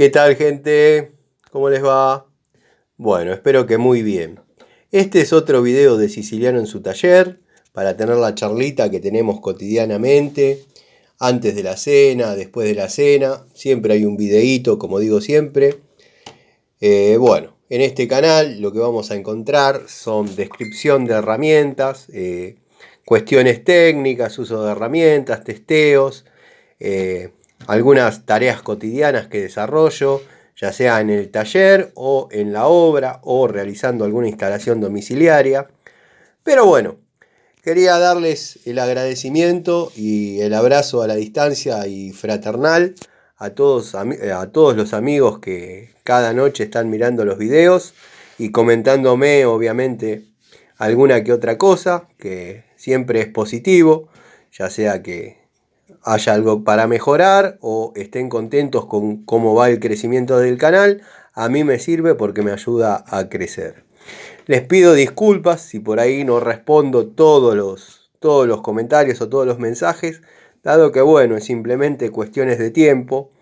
¿Qué tal, gente? ¿Cómo les va? Bueno, espero que muy bien. Este es otro video de Siciliano en su taller, para tener la charlita que tenemos cotidianamente, antes de la cena, después de la cena. Siempre hay un videíto, como digo siempre. Bueno, en este canal lo que vamos a encontrar son descripción de herramientas, cuestiones técnicas, uso de herramientas, testeos, algunas tareas cotidianas que desarrollo, ya sea en el taller o en la obra o realizando alguna instalación domiciliaria. Pero bueno, quería darles el agradecimiento y el abrazo a la distancia y fraternal a todos los amigos que cada noche están mirando los videos y comentándome, obviamente, alguna que otra cosa, que siempre es positivo, ya sea que haya algo para mejorar o estén contentos con cómo va el crecimiento del canal. A mí me sirve porque me ayuda a crecer. Les pido disculpas si por ahí no respondo todos los comentarios o todos los mensajes, dado que bueno, es simplemente cuestiones de tiempo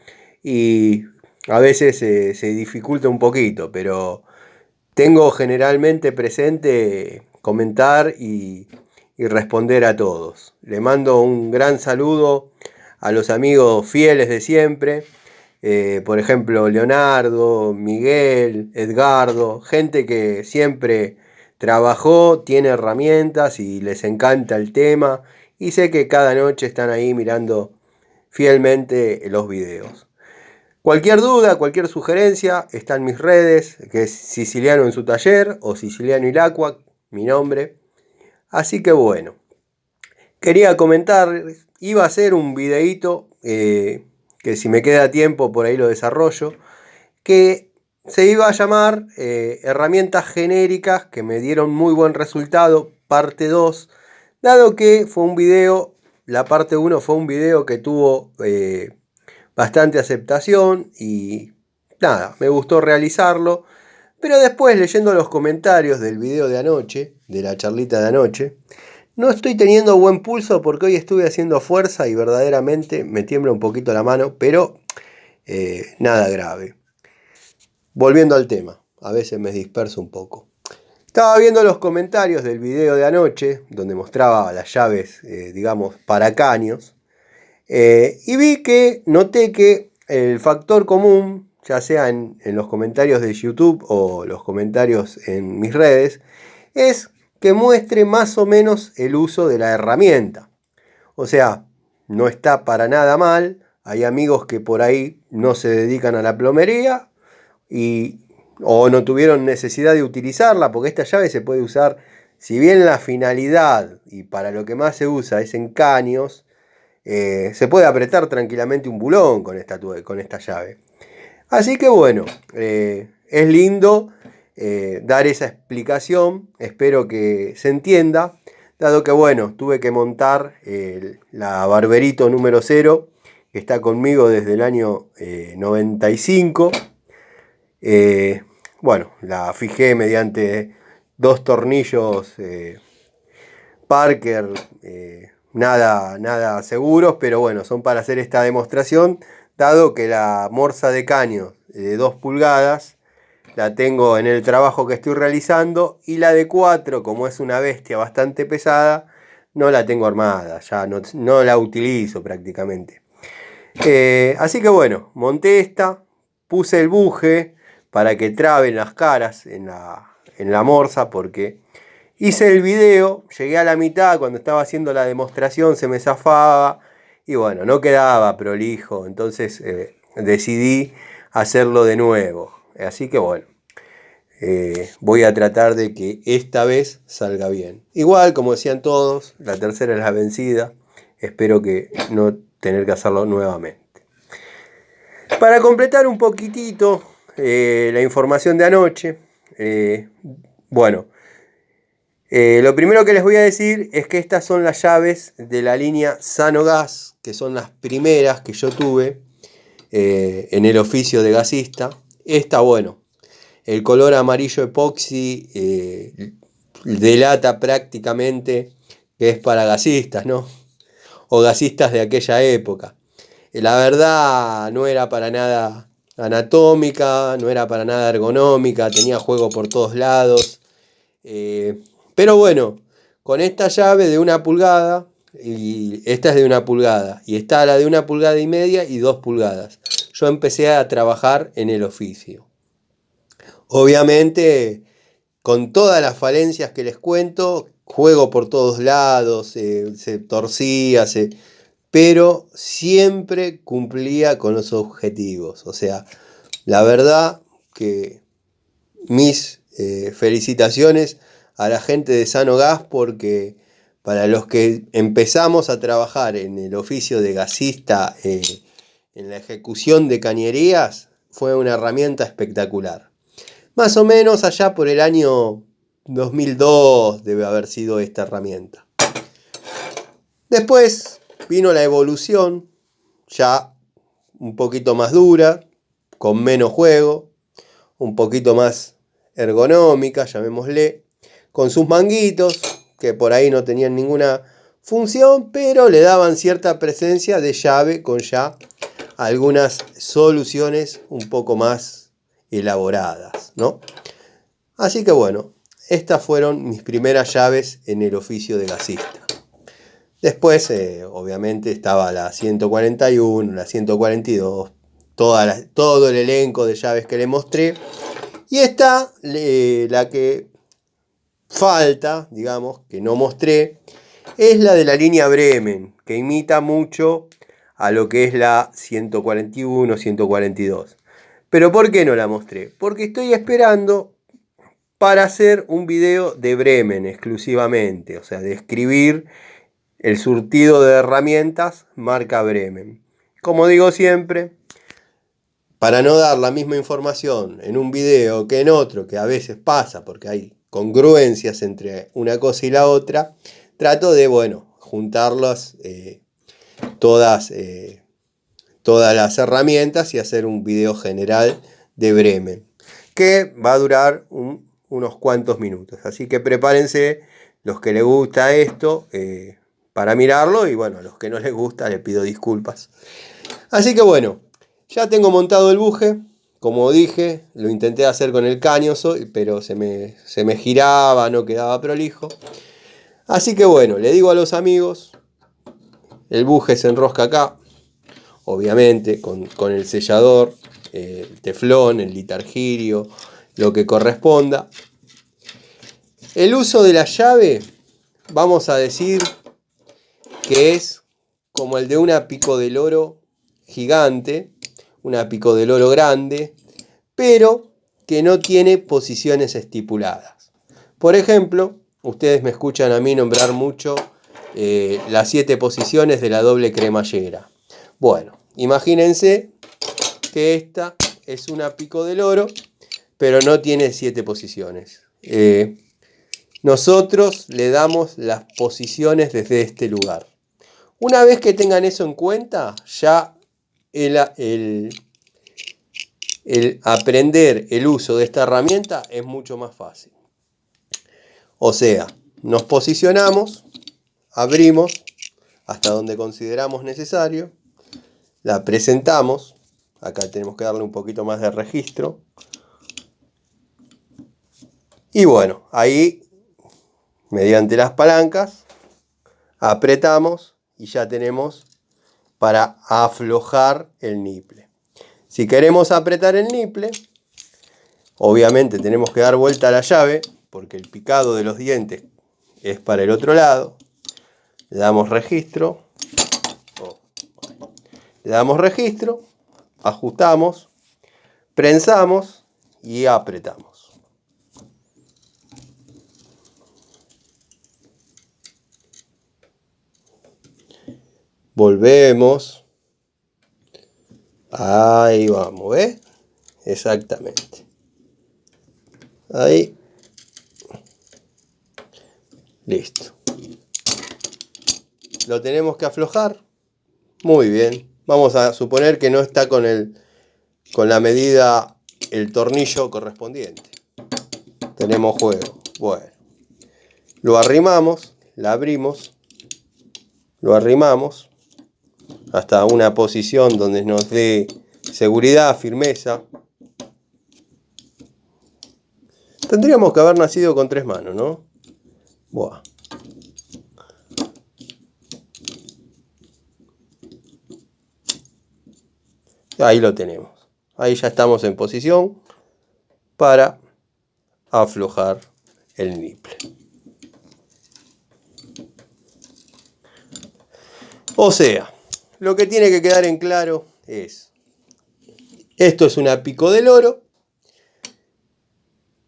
y a veces se dificulta un poquito, pero tengo generalmente presente comentar y responder a todos. Le mando un gran saludo a los amigos fieles de siempre. Por ejemplo, Leonardo, Miguel, Edgardo, gente que siempre trabajó, tiene herramientas y les encanta el tema, y sé que cada noche están ahí mirando fielmente los videos. Cualquier duda, cualquier sugerencia, está en mis redes, que es Siciliano en su taller o Siciliano Ilacqua, mi nombre. Así que bueno, quería comentar, iba a hacer un videíto, que si me queda tiempo por ahí lo desarrollo, que se iba a llamar herramientas genéricas que me dieron muy buen resultado, parte 2, dado que fue un video, la parte 1 fue un video que tuvo bastante aceptación y nada, me gustó realizarlo. Pero después, leyendo los comentarios del video de anoche, de la charlita de anoche, no estoy teniendo buen pulso porque hoy estuve haciendo fuerza y verdaderamente me tiembla un poquito la mano, pero nada grave. Volviendo al tema, a veces me disperso un poco. Estaba viendo los comentarios del video de anoche, donde mostraba las llaves, digamos, para caños, y noté que el factor común, ya sea en los comentarios de YouTube o los comentarios en mis redes, es que muestre más o menos el uso de la herramienta. O sea, no está para nada mal. Hay amigos que por ahí no se dedican a la plomería o no tuvieron necesidad de utilizarla, porque esta llave se puede usar, si bien la finalidad y para lo que más se usa es en caños, se puede apretar tranquilamente un bulón con esta llave. Así que bueno, es lindo dar esa explicación, espero que se entienda, dado que bueno, tuve que montar la Barberito número 0, que está conmigo desde el año 95. Bueno, la fijé mediante 2 tornillos Parker, nada seguros, pero bueno, son para hacer esta demostración, dado que la morsa de caño de 2 pulgadas la tengo en el trabajo que estoy realizando, y la de 4, como es una bestia bastante pesada, no la tengo armada, ya no la utilizo prácticamente. Así que bueno, monté esta, puse el buje para que traben las caras en la morsa, porque hice el video, llegué a la mitad, cuando estaba haciendo la demostración se me zafaba y bueno, no quedaba prolijo, entonces decidí hacerlo de nuevo. Así que bueno, voy a tratar de que esta vez salga bien. Igual, como decían todos, la tercera es la vencida. Espero que no tener que hacerlo nuevamente. Para completar un poquitito la información de anoche, bueno, lo primero que les voy a decir es que estas son las llaves de la línea Sanogas, que son las primeras que yo tuve en el oficio de gasista. Esta, bueno, el color amarillo epoxi delata prácticamente que es para gasistas, ¿no? O gasistas de aquella época. La verdad no era para nada anatómica, no era para nada ergonómica, tenía juego por todos lados. Pero bueno, con esta llave de 1 pulgada, y esta es de 1 pulgada, y está la de 1,5 pulgadas y 2 pulgadas. Yo empecé a trabajar en el oficio. Obviamente, con todas las falencias que les cuento, juego por todos lados, se torcía, pero siempre cumplía con los objetivos. O sea, la verdad que mis felicitaciones a la gente de Sano Gas, porque para los que empezamos a trabajar en el oficio de gasista, en la ejecución de cañerías, fue una herramienta espectacular. Más o menos allá por el año 2002 debe haber sido esta herramienta. Después vino la evolución, ya un poquito más dura, con menos juego, un poquito más ergonómica, llamémosle, con sus manguitos, que por ahí no tenían ninguna función, pero le daban cierta presencia de llave con ya algunas soluciones un poco más elaboradas, ¿no? Así que bueno, estas fueron mis primeras llaves en el oficio de gasista. Después, obviamente, estaba la 141, la 142, todo el elenco de llaves que le mostré. Y esta, la que falta, digamos, que no mostré, es la de la línea Bremen, que imita mucho a lo que es la 141, 142. Pero ¿por qué no la mostré? Porque estoy esperando para hacer un video de Bremen exclusivamente, o sea, de escribir el surtido de herramientas marca Bremen. Como digo siempre, para no dar la misma información en un video que en otro, que a veces pasa porque hay congruencias entre una cosa y la otra, trato de, bueno, juntarlas todas las herramientas y hacer un video general de Bremen, que va a durar unos cuantos minutos. Así que prepárense los que les gusta esto para mirarlo, y bueno, a los que no les gusta les pido disculpas. Así que bueno, ya tengo montado el buje. Como dije, lo intenté hacer con el caño, pero se me giraba, no quedaba prolijo. Así que bueno, le digo a los amigos, el buje se enrosca acá, obviamente con el sellador, el teflón, el litargirio, lo que corresponda. El uso de la llave, vamos a decir que es como el de una pico del oro gigante, una pico del oro grande, pero que no tiene posiciones estipuladas. Por ejemplo, ustedes me escuchan a mí nombrar mucho las 7 posiciones de la doble cremallera. Bueno, imagínense que esta es una pico del oro, pero no tiene 7 posiciones. Nosotros le damos las posiciones desde este lugar. Una vez que tengan eso en cuenta, ya el aprender el uso de esta herramienta es mucho más fácil. O sea, nos posicionamos, abrimos hasta donde consideramos necesario, la presentamos, acá tenemos que darle un poquito más de registro, y bueno, ahí mediante las palancas apretamos y ya tenemos para aflojar el niple. Si queremos apretar el niple, obviamente tenemos que dar vuelta a la llave, porque el picado de los dientes es para el otro lado. Le damos registro, ajustamos, prensamos y apretamos. Volvemos. Ahí vamos, ¿ves? Exactamente. Ahí. Listo. Lo tenemos que aflojar. Muy bien. Vamos a suponer que no está con la medida, el tornillo correspondiente. Tenemos juego. Bueno. Lo arrimamos, la abrimos, lo arrimamos hasta una posición donde nos dé seguridad, firmeza. Tendríamos que haber nacido con 3 manos, ¿no? Buah. Ahí lo tenemos. Ahí ya estamos en posición para aflojar el nipple. O sea, lo que tiene que quedar en claro es, esto es una pico de loro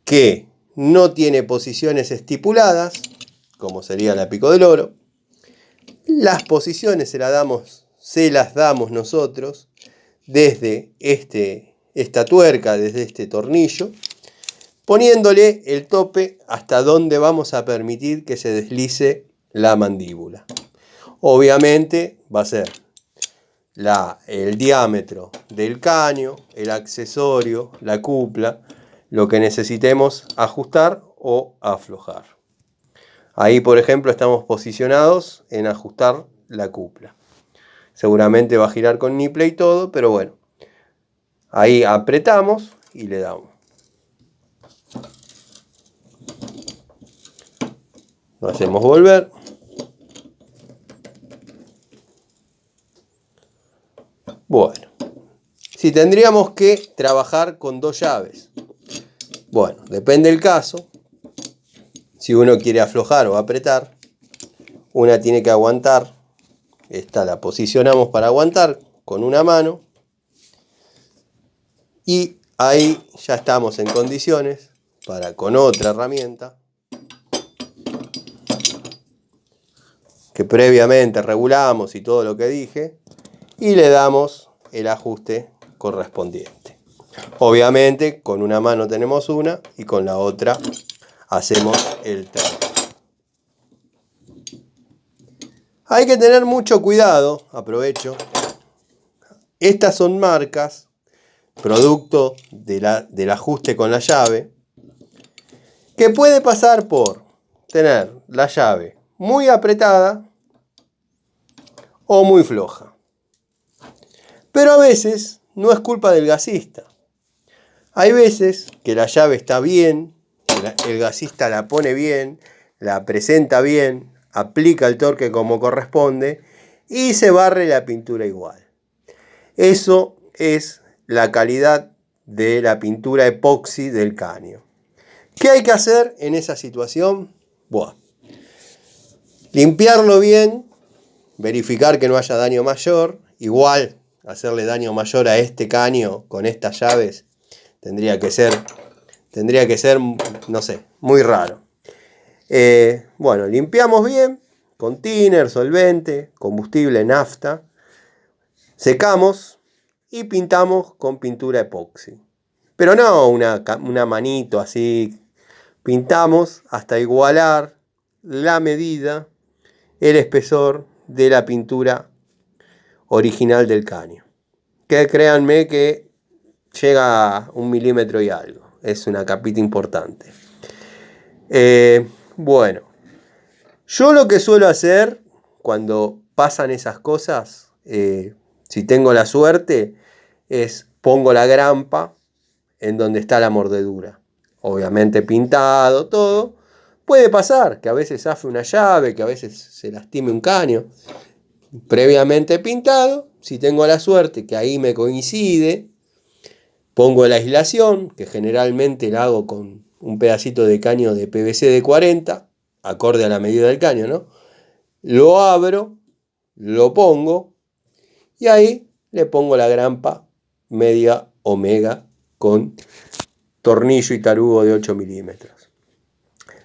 que no tiene posiciones estipuladas, como sería la pico de loro. Las posiciones se las damos nosotros desde esta tuerca, desde este tornillo, poniéndole el tope hasta donde vamos a permitir que se deslice la mandíbula. Obviamente va a ser el diámetro del caño, el accesorio, la cupla, lo que necesitemos ajustar o aflojar. Ahí, por ejemplo, estamos posicionados en ajustar la cupla. Seguramente va a girar con nipple y todo, pero bueno. Ahí apretamos y le damos. Lo hacemos volver. Bueno. Si tendríamos que trabajar con 2 llaves. Bueno, depende del caso. Si uno quiere aflojar o apretar, una tiene que aguantar. Esta la posicionamos para aguantar con una mano. Y ahí ya estamos en condiciones para con otra herramienta que previamente regulamos y todo lo que dije, y le damos el ajuste correspondiente. Obviamente con una mano tenemos una y con la otra hacemos el turn. Hay que tener mucho cuidado, aprovecho. Estas son marcas, producto del ajuste con la llave, que puede pasar por tener la llave muy apretada o muy floja. Pero a veces no es culpa del gasista. Hay veces que la llave está bien, el gasista la pone bien, la presenta bien, aplica el torque como corresponde y se barre la pintura igual. Eso es la calidad de la pintura epoxi del caño. ¿Qué hay que hacer en esa situación? Buah. Limpiarlo bien, verificar que no haya daño mayor. Igual hacerle daño mayor a este caño con estas llaves tendría que ser, no sé, muy raro. Bueno, limpiamos bien con thinner, solvente, combustible, nafta. Secamos y pintamos con pintura epoxi. Pero no una manito así. Pintamos hasta igualar la medida, el espesor de la pintura original del caño. Que créanme que llega a 1 milímetro y algo. Es una capita importante. Bueno, yo lo que suelo hacer cuando pasan esas cosas, si tengo la suerte, es pongo la grampa en donde está la mordedura. Obviamente pintado, todo. Puede pasar que a veces zafe una llave, que a veces se lastime un caño. Previamente pintado, si tengo la suerte que ahí me coincide, pongo la aislación, que generalmente la hago con un pedacito de caño de PVC de 40, acorde a la medida del caño, ¿no? Lo abro, lo pongo y ahí le pongo la grampa media omega con tornillo y tarugo de 8 milímetros.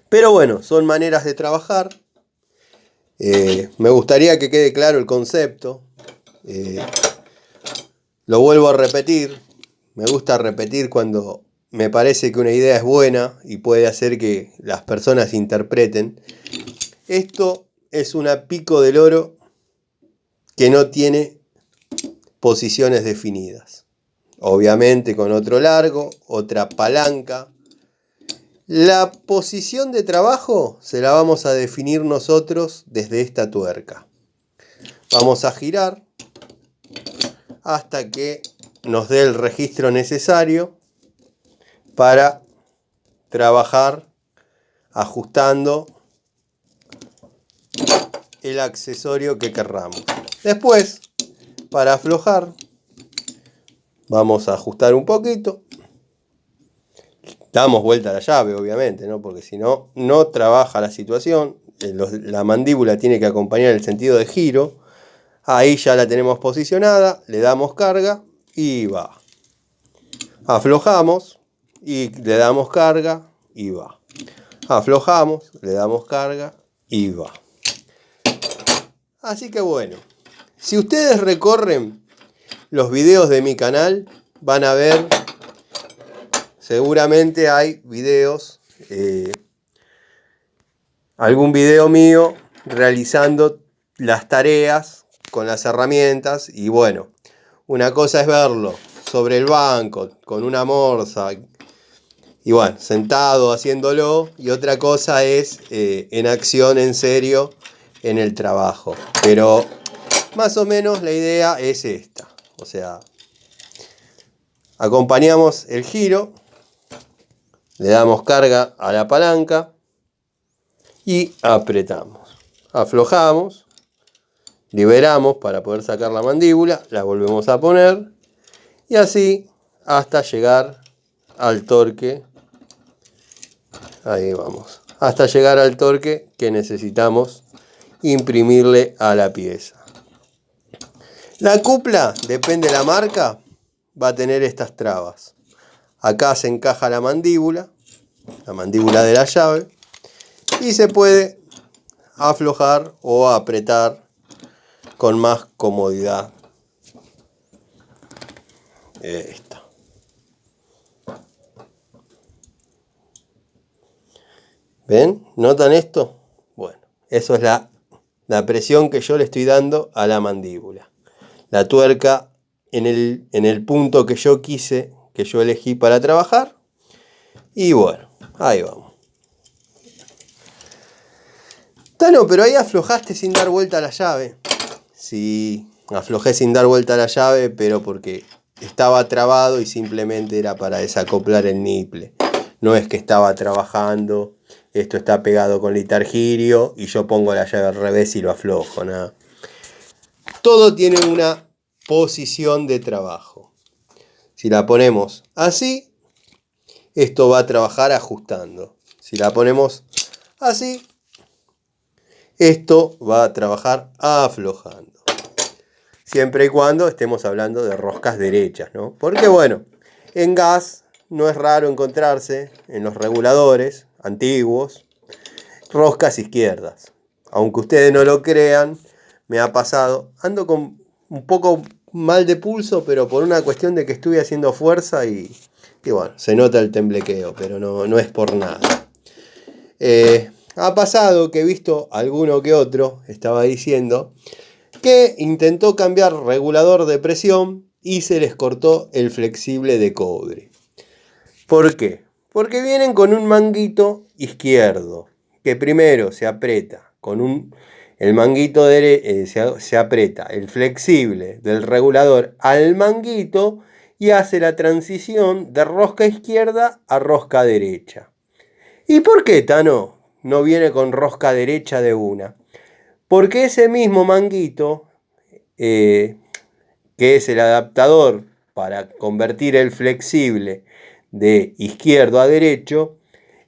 Pero bueno, son maneras de trabajar. Me gustaría que quede claro el concepto. Lo vuelvo a repetir. Me gusta repetir cuando me parece que una idea es buena y puede hacer que las personas interpreten. Esto es una pico de loro que no tiene posiciones definidas. Obviamente con otro largo, otra palanca. La posición de trabajo se la vamos a definir nosotros desde esta tuerca. Vamos a girar hasta que nos dé el registro necesario para trabajar ajustando el accesorio que querramos. Después, para aflojar, vamos a ajustar un poquito. Damos vuelta a la llave, obviamente, ¿no? Porque si no, no trabaja la situación. La mandíbula tiene que acompañar el sentido de giro. Ahí ya la tenemos posicionada, le damos carga y va. Aflojamos y le damos carga y va. Aflojamos, le damos carga y va. Así que bueno, si ustedes recorren los videos de mi canal, van a ver, seguramente hay videos, algún video mío realizando las tareas con las herramientas. Y bueno, una cosa es verlo sobre el banco con una morsa y bueno, sentado haciéndolo, y otra cosa es en acción, en serio, en el trabajo. Pero más o menos la idea es esta. O sea, acompañamos el giro, le damos carga a la palanca y apretamos. Aflojamos, liberamos para poder sacar la mandíbula, la volvemos a poner y así hasta llegar al torque. Ahí vamos. Hasta llegar al torque que necesitamos imprimirle a la pieza. La cupla, depende de la marca, va a tener estas trabas. Acá se encaja la mandíbula de la llave, y se puede aflojar o apretar con más comodidad. Esta. ¿Ven? ¿Notan esto? Bueno, eso es la presión que yo le estoy dando a la mandíbula. La tuerca en el punto que yo quise, que yo elegí para trabajar. Y bueno, ahí vamos. Tano, pero ahí aflojaste sin dar vuelta a la llave. Sí, aflojé sin dar vuelta a la llave, pero porque estaba trabado y simplemente era para desacoplar el niple. No es que estaba trabajando, esto está pegado con litargirio y yo pongo la llave al revés y lo aflojo, nada. Todo tiene una posición de trabajo. Si la ponemos así, esto va a trabajar ajustando. Si la ponemos así, esto va a trabajar aflojando. Siempre y cuando estemos hablando de roscas derechas, ¿no? Porque bueno, en gas no es raro encontrarse en los reguladores antiguos roscas izquierdas. Aunque ustedes no lo crean, me ha pasado. Ando con un poco mal de pulso, pero por una cuestión de que estuve haciendo fuerza y bueno, se nota el temblequeo, pero no es por nada. Ha pasado que he visto alguno que otro, estaba diciendo, que intentó cambiar regulador de presión y se les cortó el flexible de cobre. ¿Por qué? Porque vienen con un manguito izquierdo, que primero se aprieta con el manguito se aprieta el flexible del regulador al manguito y hace la transición de rosca izquierda a rosca derecha. ¿Y por qué, Tano, no viene con rosca derecha de una? Porque ese mismo manguito, que es el adaptador para convertir el flexible de izquierdo a derecho,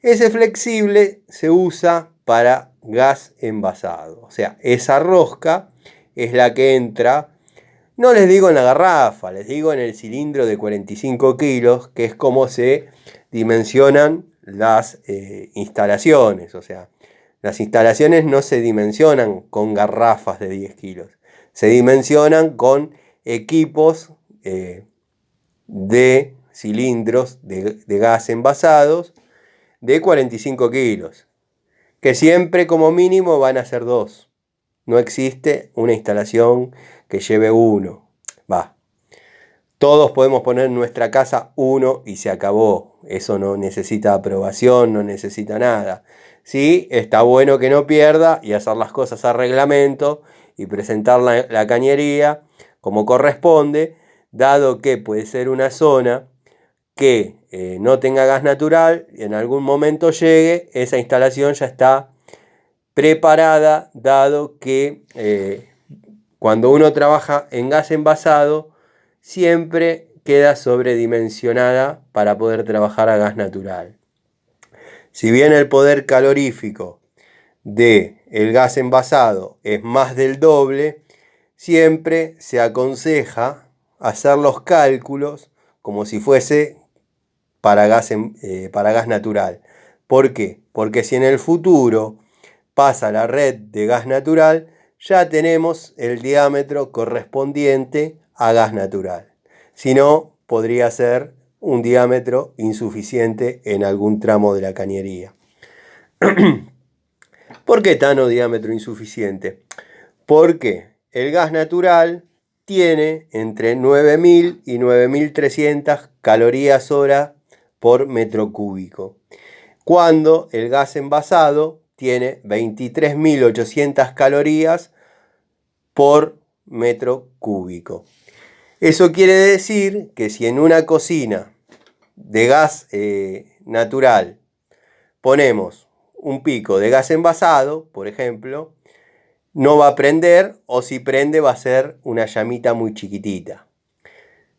ese flexible se usa para gas envasado. O sea, esa rosca es la que entra, no les digo en la garrafa, les digo en el cilindro de 45 kilos, que es como se dimensionan las instalaciones. O sea, las instalaciones no se dimensionan con garrafas de 10 kilos, se dimensionan con equipos de cilindros de gas envasados de 45 kilos, que siempre como mínimo van a ser 2. No existe una instalación que lleve 1. Todos podemos poner en nuestra casa 1 y se acabó. Eso no necesita aprobación, no necesita nada. Sí, está bueno que no pierda y hacer las cosas a reglamento y presentar la cañería como corresponde, dado que puede ser una zona que no tenga gas natural y en algún momento llegue, esa instalación ya está preparada, dado que cuando uno trabaja en gas envasado siempre queda sobredimensionada para poder trabajar a gas natural. Si bien el poder calorífico del gas envasado es más del doble, siempre se aconseja hacer los cálculos como si fuese para gas natural. ¿Por qué? Porque si en el futuro pasa la red de gas natural, ya tenemos el diámetro correspondiente a gas natural. Si no, podría ser un diámetro insuficiente en algún tramo de la cañería. ¿Por qué tan diámetro insuficiente? Porque el gas natural tiene entre 9.000 y 9.300 calorías hora por metro cúbico, cuando el gas envasado tiene 23.800 calorías por metro cúbico. Eso quiere decir que si en una cocina de gas natural ponemos un pico de gas envasado, por ejemplo, no va a prender, o si prende va a ser una llamita muy chiquitita.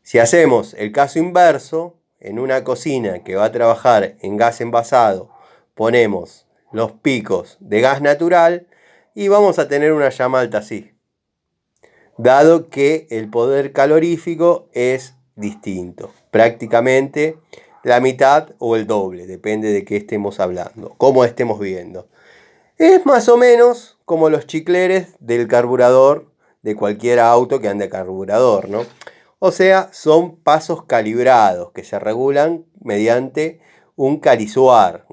Si hacemos el caso inverso, en una cocina que va a trabajar en gas envasado, ponemos los picos de gas natural y vamos a tener una llama alta así, dado que el poder calorífico es distinto, prácticamente la mitad o el doble, depende de qué estemos hablando, cómo estemos viendo. Es más o menos como los chicleres del carburador de cualquier auto que ande a carburador, ¿no? O sea, son pasos calibrados que se regulan mediante un calisuar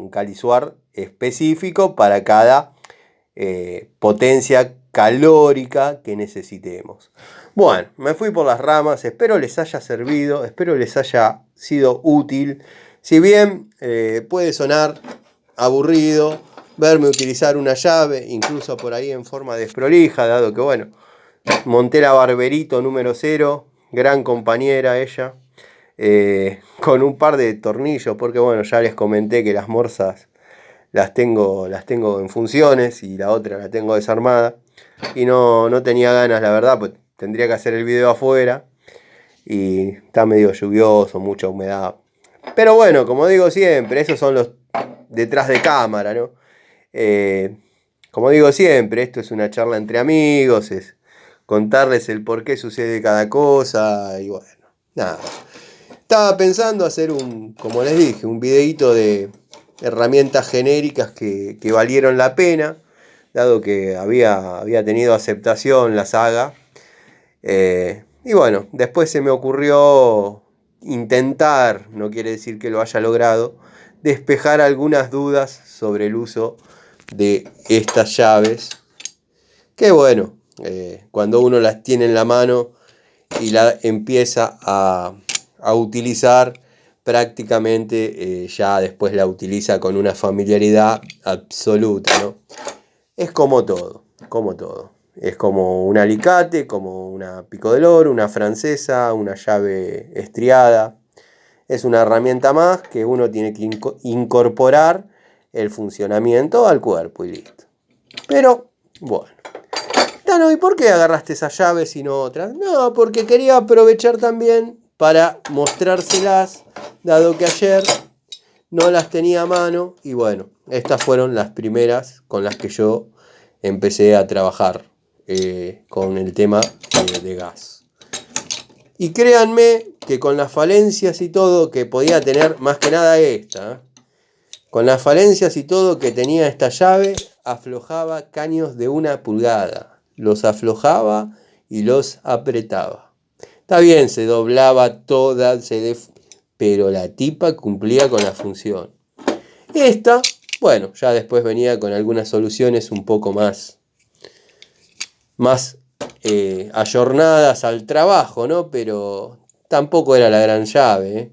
específico para cada potencia calórica que necesitemos. Bueno, me fui por las ramas, espero les haya servido, espero les haya sido útil. Si bien puede sonar aburrido verme utilizar una llave, incluso por ahí en forma desprolija, dado que, bueno, monté la Barberito número 0, gran compañera ella, con un par de tornillos, porque, bueno, ya les comenté que las morsas las tengo en funciones y la otra la tengo desarmada, y no tenía ganas, la verdad, pues tendría que hacer el video afuera y está medio lluvioso, mucha humedad. Pero bueno, como digo siempre, esos son los detrás de cámara, ¿no? Como digo siempre, esto es una charla entre amigos, es contarles el por qué sucede cada cosa y bueno, nada. Estaba pensando hacer como les dije, un videíto de herramientas genéricas que valieron la pena, dado que había tenido aceptación la saga. Y bueno, después se me ocurrió intentar, no quiere decir que lo haya logrado, despejar algunas dudas sobre el uso de estas llaves, que bueno, cuando uno las tiene en la mano y la empieza a utilizar, prácticamente ya después la utiliza con una familiaridad absoluta, ¿no? Es como todo. Es como un alicate, como una pico del oro, una francesa, una llave estriada. Es una herramienta más que uno tiene que incorporar el funcionamiento al cuerpo y listo. Pero, bueno. Tano, ¿y por qué agarraste esas llaves y no otras? No, porque quería aprovechar también para mostrárselas, dado que ayer no las tenía a mano. Y bueno, estas fueron las primeras con las que yo empecé a trabajar con el tema de gas. Y créanme que con las falencias y todo que podía tener, más que nada esta, con las falencias y todo que tenía esta llave, aflojaba caños de 1 pulgada. Los aflojaba y los apretaba. Está bien, se doblaba toda, pero la tipa cumplía con la función. Esta, bueno, ya después venía con algunas soluciones un poco más ayornadas al trabajo, ¿no? Pero tampoco era la gran llave, ¿eh?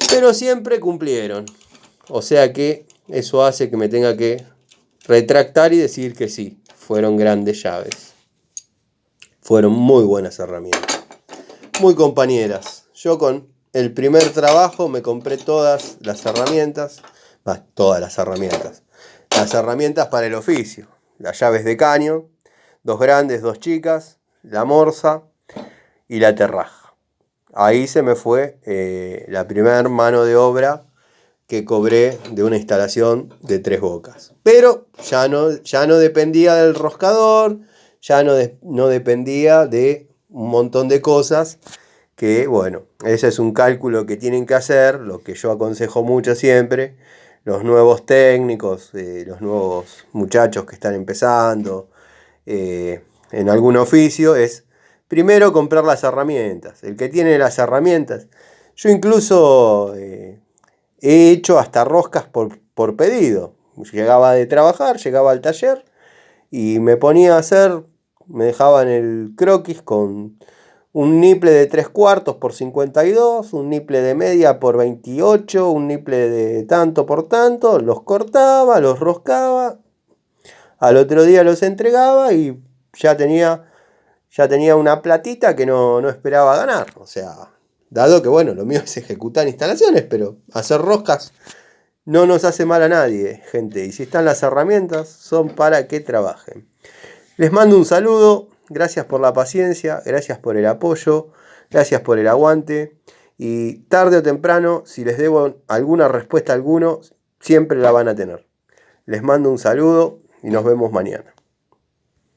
Pero siempre cumplieron. O sea que eso hace que me tenga que retractar y decir que sí, fueron grandes llaves. Fueron muy buenas herramientas. muy compañeras. Yo con el primer trabajo me compré todas las herramientas, las herramientas para el oficio, las llaves de caño, 2 grandes, 2 chicas, la morsa y la terraja. Ahí se me fue la primera mano de obra que cobré de una instalación de 3 bocas. Pero ya no dependía del roscador, ya no dependía de un montón de cosas que, bueno, ese es un cálculo que tienen que hacer, lo que yo aconsejo mucho siempre, los nuevos técnicos, los nuevos muchachos que están empezando en algún oficio, es primero comprar las herramientas. El que tiene las herramientas, yo incluso he hecho hasta roscas por pedido. Llegaba de trabajar, llegaba al taller y me ponía a hacer, me dejaban el croquis con un niple de 3/4 por 52, un niple de media por 28, un niple de tanto por tanto, los cortaba, los roscaba, al otro día los entregaba y ya tenía una platita que no esperaba ganar. O sea, dado que bueno, lo mío es ejecutar instalaciones, pero hacer roscas no nos hace mal a nadie, gente. Y si están las herramientas, son para que trabajen. Les mando un saludo, gracias por la paciencia, gracias por el apoyo, gracias por el aguante. Y tarde o temprano, si les debo alguna respuesta a alguno, siempre la van a tener. Les mando un saludo y nos vemos mañana.